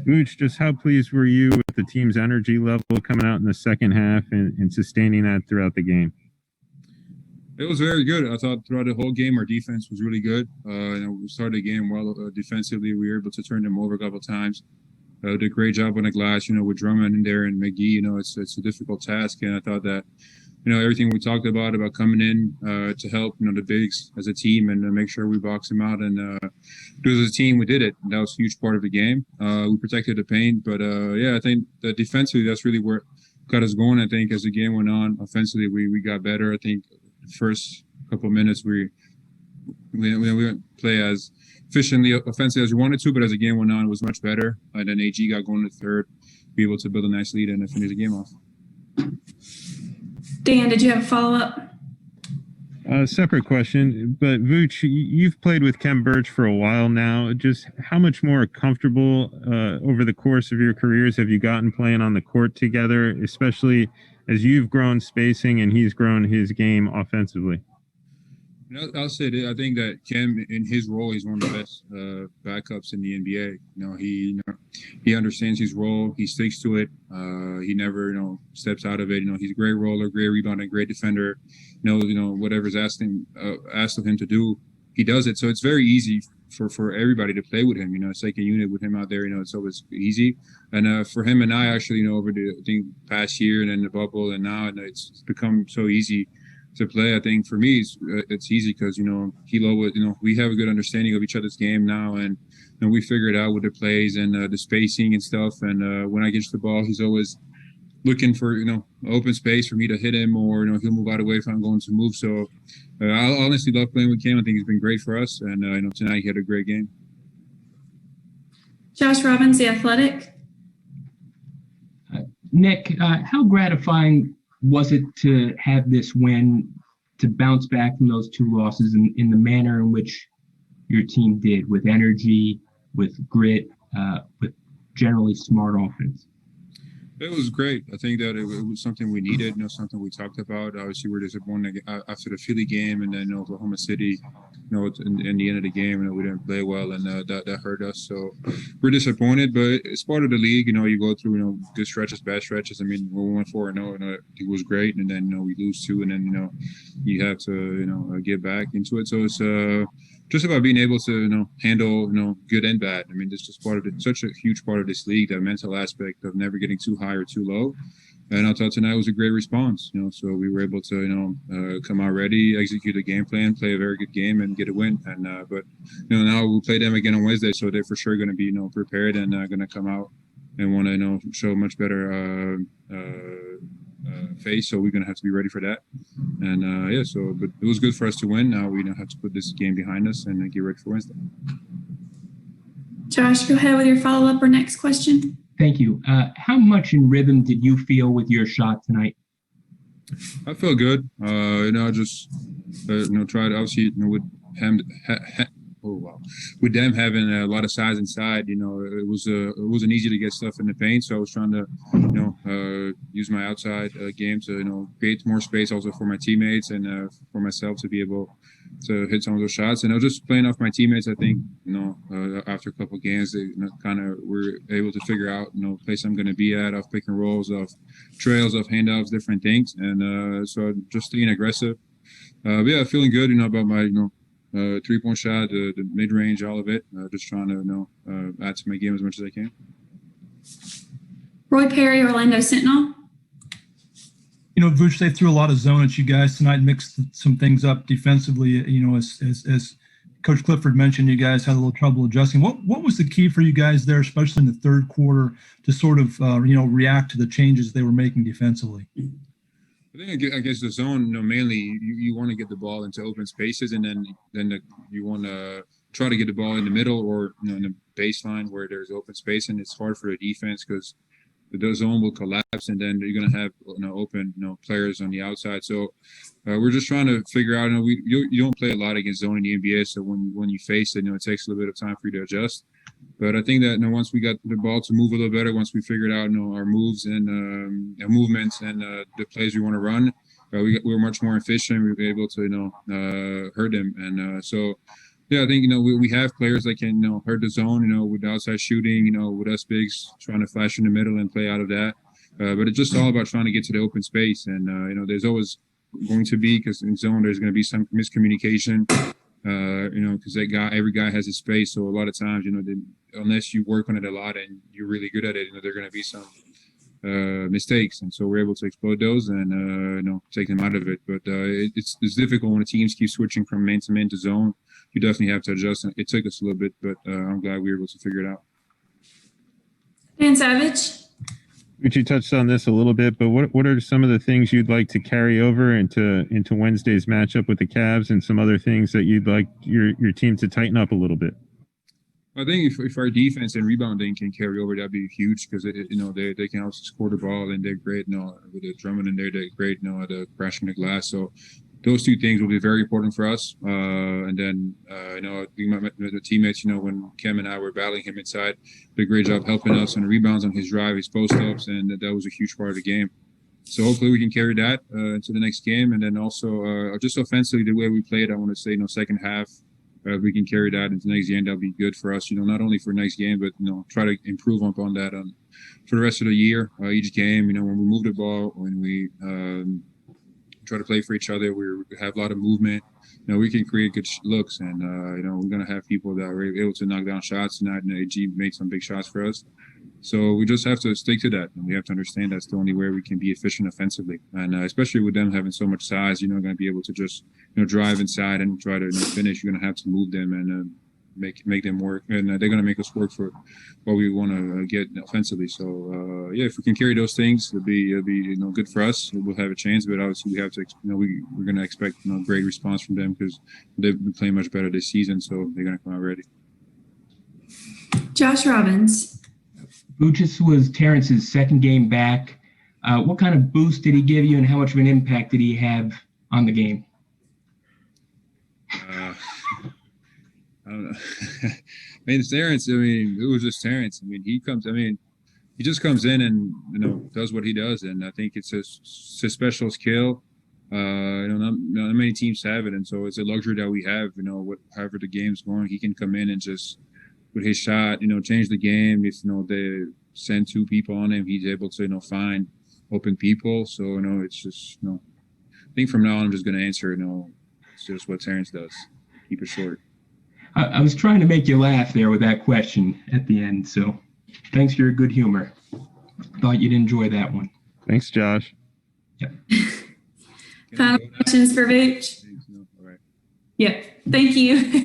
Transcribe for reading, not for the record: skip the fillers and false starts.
Vooch, just how pleased were you with the team's energy level coming out in the second half and sustaining that throughout the game? It was very good. I thought throughout the whole game, our defense was really good. We started the game well defensively. We were able to turn them over a couple of times. Did a great job on the glass, with Drummond in there and McGee. It's a difficult task. And I thought that, everything we talked about coming in to help, the bigs as a team and make sure we box them out. And as a team, we did it. And that was a huge part of the game. We protected the paint. But, I think that defensively, that's really where it got us going. I think as the game went on, offensively, we got better. I think first couple of minutes we didn't play as efficiently offensively as we wanted to, but as the game went on, it was much better. And then AG got going in the third, be able to build a nice lead and finish the game off. Dan, did you have a follow-up? Separate question, but Vooch, you've played with Kem Birch for a while now. Just how much more comfortable over the course of your careers have you gotten playing on the court together, especially as you've grown spacing and he's grown his game offensively? I'll say that I think that Kem, in his role, he's one of the best backups in the NBA. He understands his role. He sticks to it. He never, steps out of it. He's a great roller, great rebounder, great defender. Whatever's asked of him to do, he does it. So it's very easy for everybody to play with him. It's like a unit with him out there. It's always easy. And for him and I actually, over the past year and then the bubble and now, and it's become so easy to play. I think for me, it's easy because, Hilo, we have a good understanding of each other's game now. And we figure it out with the plays and the spacing and stuff. And when I get the ball, he's always looking for, open space for me to hit him, or, he'll move out of the way if I'm going to move. So I honestly love playing with Cam. I think he's been great for us. And tonight he had a great game. Josh Robbins, The Athletic. Nick, how gratifying was it to have this win, to bounce back from those two losses in the manner in which your team did, with energy, with grit, with generally smart offense? It was great. I think that it was something we needed, something we talked about. Obviously, we're disappointed after the Philly game and then Oklahoma City, in the end of the game, we didn't play well, and that hurt us. So we're disappointed, but it's part of the league. You go through, good stretches, bad stretches. I mean, we went 4-0, and it was great, and then, we lose 2, and then, you have to, get back into it. So it's just about being able to, handle, good and bad. I mean, this is such a huge part of this league, that mental aspect of never getting too high or too low. And I thought tonight was a great response, so we were able to, come out ready, execute a game plan, play a very good game, and get a win. And but now we'll play them again on Wednesday, so they're for sure going to be, prepared and going to come out and want to, show a much better face. So we're going to have to be ready for that. And but it was good for us to win. Now we have to put this game behind us and get ready for Wednesday. Josh, go ahead with your follow-up or next question. Thank you. How much in rhythm did you feel with your shot tonight? I feel good. I just tried, obviously, with him. With them having a lot of size inside, it wasn't easy to get stuff in the paint. So I was trying to, use my outside game to, create more space also for my teammates and for myself to be able to hit some of those shots. And I was just playing off my teammates. I think, after a couple of games, they kind of were able to figure out, place I'm going to be at, off pick and rolls, off trails, off handoffs, different things. And so just staying aggressive. Feeling good, about my, 3-point shot, the mid-range, all of it. Just trying to, add to my game as much as I can. Roy Perry, Orlando Sentinel. Vuce, they threw a lot of zone at you guys tonight, mixed some things up defensively. As Coach Clifford mentioned, you guys had a little trouble adjusting. What was the key for you guys there, especially in the third quarter, to sort of, react to the changes they were making defensively? I think against the zone, mainly you want to get the ball into open spaces, and then you want to try to get the ball in the middle or in the baseline where there's open space, and it's hard for the defense because the zone will collapse, and then you're going to have open players on the outside. So we're just trying to figure out. You don't play a lot against zone in the NBA, so when you face it, it takes a little bit of time for you to adjust. But I think that once we got the ball to move a little better, once we figured out our moves and movements and the plays we want to run, we were much more efficient. We were able to hurt them, and so Yeah, I think, we have players that can, hurt the zone, with outside shooting, with us bigs trying to flash in the middle and play out of that. But it's just all about trying to get to the open space. And, there's always going to be, because in zone, there's going to be some miscommunication, because every guy has his space. So a lot of times, unless you work on it a lot and you're really good at it, there are going to be some mistakes, and so we're able to exploit those and take them out of it. But it's difficult when the teams keep switching from man to man to zone. You definitely have to adjust. It took us a little bit, but I'm glad we were able to figure it out. Dan Savage. You touched on this a little bit, but what are some of the things you'd like to carry over into Wednesday's matchup with the Cavs, and some other things that you'd like your team to tighten up a little bit? I think if our defense and rebounding can carry over, that'd be huge, because they can also score the ball, and they're great. With the Drummond in there, they're great. At the crashing the glass. So those two things will be very important for us. And then the teammates, when Cam and I were battling him inside, did a great job helping us on the rebounds, on his drive, his post ups, and that was a huge part of the game. So hopefully we can carry that into the next game, and then also just offensively, the way we played, I want to say, second half. If we can carry that into next game, that'll be good for us. Not only for next game, but try to improve upon that for the rest of the year. Each game, when we move the ball, when we try to play for each other, we have a lot of movement. We can create good looks, and we're gonna have people that are able to knock down shots tonight. And AG made some big shots for us. So we just have to stick to that, and we have to understand that's the only way we can be efficient offensively. And especially with them having so much size, you're not going to be able to just drive inside and try to finish. You're going to have to move them and make them work, and they're going to make us work for what we want to get offensively. So if we can carry those things, it'll be good for us. We'll have a chance, but obviously we have to we're going to expect great response from them, because they've been playing much better this season, so they're going to come out ready. Josh Robbins. Vucevic was Terrence's second game back. What kind of boost did he give you, and how much of an impact did he have on the game? I don't know. It's Terrence. It was just Terrence. He just comes in and does what he does, and I think it's a special skill. Not many teams have it, and so it's a luxury that we have. However the game's going, he can come in and just, with his shot, change the game. If they send two people on him, he's able to find open people. So it's just I think from now on I'm just going to answer it's just what Terrence does. Keep it short. I was trying to make you laugh there with that question at the end, so thanks for your good humor. Thought you'd enjoy that one. Thanks, Josh. Yep. Final questions for Vooch? All right. Yep. Thank you.